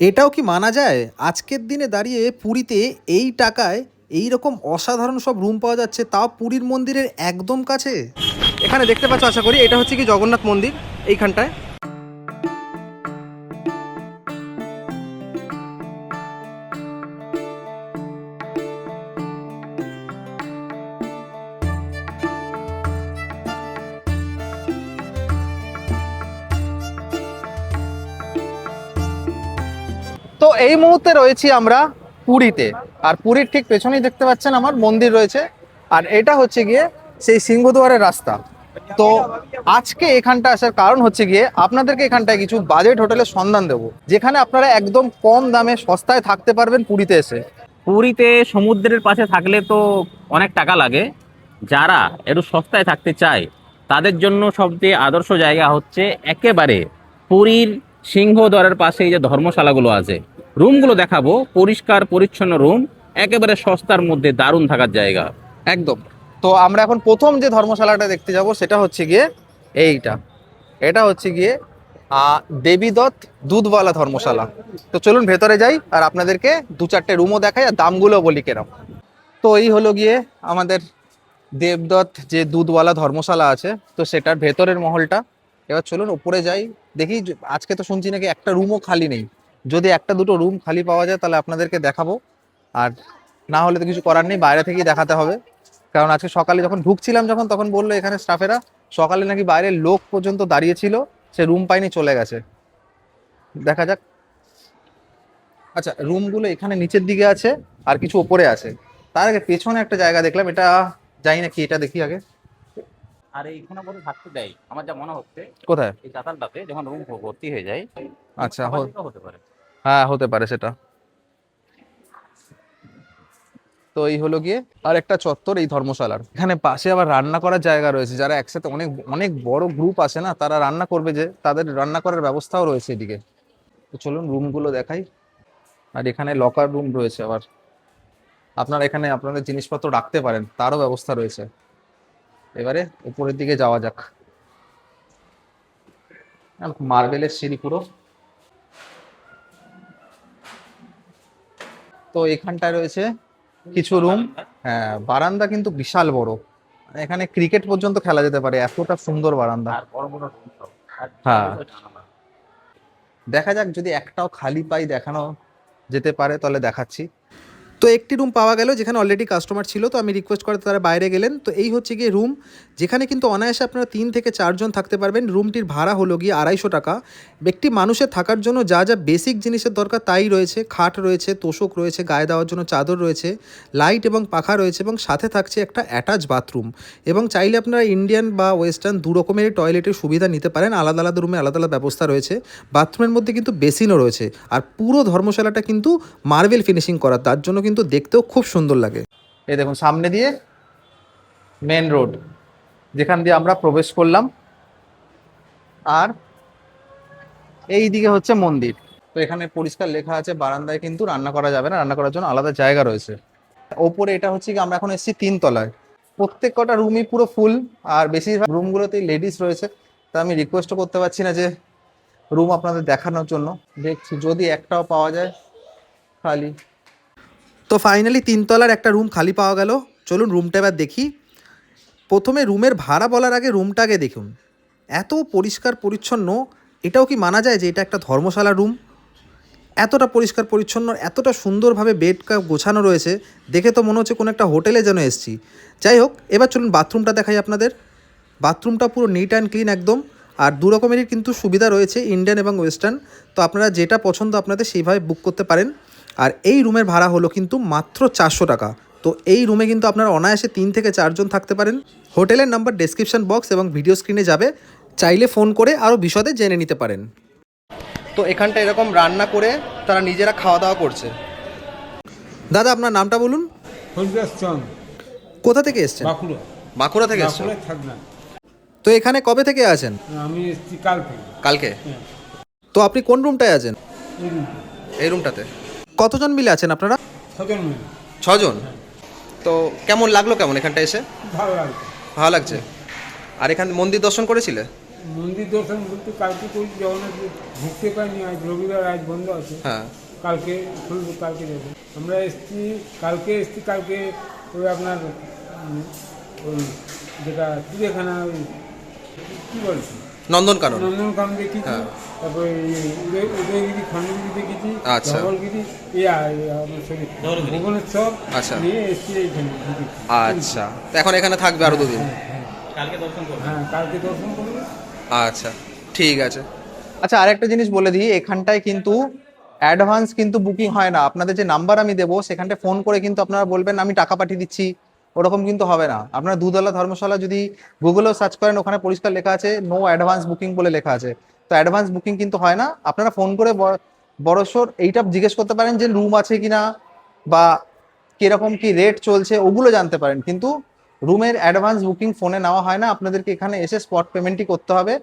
এটাও কি মানা যায়? আজকের দিনে দাঁড়িয়ে পুরীতে এই টাকায় এই রকম অসাধারণ সব রুম পাওয়া যাচ্ছে, তাও পুরীর মন্দিরের একদম কাছে। এখানে দেখতে পাচ্ছ, আশা করি এটা হচ্ছে কি জগন্নাথ মন্দির এইখানটায়। তো এই মুহূর্তে রয়েছি আমরা পুরীতে, আর পুরীর ঠিক পেছনেই দেখতে পাচ্ছেন আমার মন্দির রয়েছে, আর এটা হচ্ছে গিয়ে সেই সিংহদুয়ারের রাস্তা। তো আজকে এখানটা আসার কারণ হচ্ছে গিয়ে আপনাদেরকে এখানটায় কিছু বাজেট হোটেলের সন্ধান দেবো, যেখানে আপনারা একদম কম দামে সস্তায় থাকতে পারবেন পুরীতে এসে। পুরীতে সমুদ্রের পাশে থাকলে তো অনেক টাকা লাগে। যারা একটু সস্তায় থাকতে চায় তাদের জন্য সবচেয়ে আদর্শ জায়গা হচ্ছে একেবারে পুরীর সিংহদ্বারের পাশে এই যে ধর্মশালাগুলো আছে, রুমগুলো দেখাবো, পরিষ্কার পরিচ্ছন্ন রুম, একেবারে সস্তার মধ্যে দারুণ থাকার জায়গা। একদম। তো আমরা এখন প্রথম যে ধর্মশালাটা দেখতে যাব সেটা হচ্ছে গিয়ে এইটা। এটা হচ্ছে গিয়ে দেবীদত্ত দুধওয়ালা ধর্মশালা। তো চলুন ভেতরে যাই আর আপনাদেরকে দু চারটে রুমও দেখাই আর দামগুলো বলি কেরম। তো এই হলো গিয়ে আমাদের দেবদত্ত যে দুধওয়ালা ধর্মশালা আছে, তো সেটার ভেতরের মহলটা। এবার চলুন উপরে যাই, দেখি। আজকে তো শুনছি নাকি একটা রুমও খালি নেই। যদি একটা দুটো রুম খালি পাওয়া যায় তাহলে আপনাদেরকে দেখাবো, আর না হলে তো কিছু করার নেই, বাইরে থেকেই দেখাতে হবে। কারণ আজকে সকালে যখন ঢুকছিলাম তখন বললো এখানে স্টাফেরা সকালে নাকি বাইরের লোক পর্যন্ত দাঁড়িয়ে ছিল, সে রুম পাইনি, চলে গেছে। দেখা যাক। আচ্ছা, রুমগুলো এখানে নিচের দিকে আছে আর কিছু ওপরে আছে। তার আগে পেছনে একটা জায়গা দেখলাম, এটা জানি না কি, এটা দেখি আগে। আর এইখানে বলে থাকতে দেয় আমার যা মনে হচ্ছে, কোথায়? এই চাতালটাতে যখন রুম ভর্তি হয়ে যায়। আচ্ছা, হতে পারে। হ্যাঁ হতে পারে সেটা। তো এই হলো গিয়ে আর একটা চত্বর এই ধর্মশালার, এখানে পাশে আবার রান্না করার জায়গা রয়েছে। যারা একসাথে অনেক অনেক বড় গ্রুপ আসে না, তারা রান্না করবে, যে তাদের রান্না করার ব্যবস্থাও রয়েছে এদিকে। তো চলুন রুমগুলো দেখাই। আর এখানে লকার রুম রয়েছে আবার, আপনারা এখানে আপনাদের জিনিসপত্র রাখতে পারেন, তারও ব্যবস্থা রয়েছে। এবারে উপরের দিকে যাওয়া যাক। মার্বেলের সিঁড়ি পুরো। তো এখানটায় রয়েছে কিছু রুম। হ্যাঁ, বারান্দা কিন্তু বিশাল বড়, এখানে ক্রিকেট পর্যন্ত খেলা যেতে পারে, এতটা সুন্দর বারান্দা। আর বড় বড় রুম সব। হ্যাঁ, দেখা যাক, যদি একটাও খালি পাই দেখানো যেতে পারে তাহলে দেখাচ্ছি। তো একটি রুম পাওয়া গেল যেখানে অলরেডি কাস্টমার ছিল, তো আমি রিকোয়েস্ট করে তারা বাইরে গেলেন। তো এই হচ্ছে গিয়ে রুম, যেখানে কিন্তু অনায়াসে আপনারা 3 থেকে 4 জন থাকতে পারবেন। রুমটির ভাড়া হলো গিয়ে 250 টাকা। একটি মানুষের থাকার জন্য যা যা বেসিক জিনিসের দরকার তাই রয়েছে। খাট রয়েছে, তোষক রয়েছে, গায়ে দেওয়ার জন্য চাদর রয়েছে, লাইট এবং পাখা রয়েছে, এবং সাথে থাকছে একটা অ্যাটাচ বাথরুম। এবং চাইলে আপনারা ইন্ডিয়ান বা ওয়েস্টার্ন দু রকমেরই টয়লেটের সুবিধা নিতে পারেন। আলাদা আলাদা রুমে আলাদা আলাদা ব্যবস্থা রয়েছে। বাথরুমের মধ্যে কিন্তু বেসিনও রয়েছে। আর পুরো ধর্মশালাটা কিন্তু মার্বেল ফিনিশিং করা, তার জন্য কিন্তু দেখতেও খুব সুন্দর লাগে। এই দেখুন সামনে দিয়ে মেন রোড, যেখান দিয়ে আমরা প্রবেশ করলাম, আর এই দিকে হচ্ছে মন্দির। তো এখানে পরিষ্কার লেখা আছে বারান্দায় কিন্তু রান্না করা যাবে না, রান্না করার জন্য আলাদা জায়গা রয়েছে। ওপরে এটা হচ্ছে কি, আমরা এখন এসেছি 3 তলায়। প্রত্যেক কটা রুমই পুরো ফুল, আর বেশিরভাগ রুমগুলোতেই লেডিস রয়েছে। তা আমি রিকোয়েস্টও করতে পারছি না যে রুম আপনাদের দেখানোর জন্য। দেখছি যদি একটাও পাওয়া যায় খালি। তো ফাইনালি 3 তলার একটা রুম খালি পাওয়া গেল। চলুন রুমটা এবার দেখি। প্রথমে রুমের ভাড়া বলার আগে রুমটাকে দেখুন, এত পরিষ্কার পরিচ্ছন্ন। এটাও কি মানা যায় যে এটা একটা ধর্মশালা রুম? এতটা পরিষ্কার পরিচ্ছন্ন, এতটা সুন্দরভাবে বেড গোছানো রয়েছে, দেখে তো মনে হচ্ছে কোনো একটা হোটেলে যেন এসেছি। যাই হোক, এবার চলুন বাথরুমটা দেখাই আপনাদের। বাথরুমটা পুরো নিট অ্যান্ড ক্লিন একদম। আর দু রকমেরই কিন্তু সুবিধা রয়েছে, ইন্ডিয়ান এবং ওয়েস্টার্ন। তো আপনারা যেটা পছন্দ আপনাদের সেইভাবে বুক করতে পারেন। আর এই রুমের ভাড়া হলো কিন্তু মাত্র 400 টাকা। তো এই রুমে কিন্তু আপনারা অনায়াসে 3 থেকে 4 জন থাকতে পারেন। হোটেলের নাম্বার ডেসক্রিপশন বক্স এবং ভিডিও স্ক্রিনে যাবে, চাইলে ফোন করে আরও বিশদে জেনে নিতে পারেন। তো এখানটা এরকম রান্না করে তারা নিজেরা খাওয়া দাওয়া করছে। দাদা, আপনার নামটা বলুন। কোথা থেকে এসছেন? বাঁকুড়া। বাঁকুড়া থেকে এসছেন? বাঁকুড়ায় থাকলাম। তো এখানে কবে থেকে আছেন? আমি এসেছি কালকে। কালকে? হ্যাঁ। তো আপনি কোন রুমটায় আছেন? এই রুমটা। এই রুমটাতে কতজন মিলে আছেন আপনারা? 6 জন মিলে। 6 জন। তো কেমন লাগলো, কেমন এখানটা এসে? ভালো লাগছে। ভালো লাগছে। আর এখানে মন্দির দর্শন করেছিলে? মন্দির দর্শন বলতে কালকে করেছি, জগন্নাথ ঢুকতে পারিনি, আজ রবিবার, আজ বন্ধ আছে। হ্যাঁ কালকে খুলবো, কালকে যাবো। আমরা এসছি কালকে ওই আপনার ওই যেটা চিড়িয়াখানা, ওই কী বলছি, নন্দনকানন। নন্দনকানন দেখেছি, হ্যাঁ। তারপরে উদয়গিরি, খণ্ডগিরি দেখেছি, আচ্ছা। ধবলগিরি, ভুবনেশ্বর আচ্ছা। নিয়ে এসছি এইখানে দেখেছি। আচ্ছা, তো এখন এখানে থাকবে আরো 2 দিন? হ্যাঁ, কালকে দর্শন করবো। আচ্ছা, ঠিক আছে। আচ্ছা, আরেকটা জিনিস বলে দিই, এখানটায় কিন্তু অ্যাডভান্স কিন্তু বুকিং হয় না। আপনাদের যে নাম্বার আমি দেবো সেখানটায় ফোন করে কিন্তু আপনারা বলবেন আমি টাকা পাঠিয়ে দিচ্ছি, ওরকম কিন্তু হবে না। আপনারা দুধওয়ালা ধর্মশালা যদি গুগলেও সার্চ করেন, ওখানে পরিষ্কার লেখা আছে নো অ্যাডভান্স বুকিং বলে লেখা আছে। তো অ্যাডভান্স বুকিং কিন্তু হয় না। আপনারা ফোন করে বড়সড় এইটা জিজ্ঞেস করতে পারেন যে রুম আছে কিনা বা কিরকম কি রেট চলছে, ওগুলো জানতে পারেন। কিন্তু রুমের অ্যাডভান্স বুকিং ফোনে নেওয়া হয় না, আপনাদেরকে এখানে এসে স্পট পেমেন্টই করতে হবে।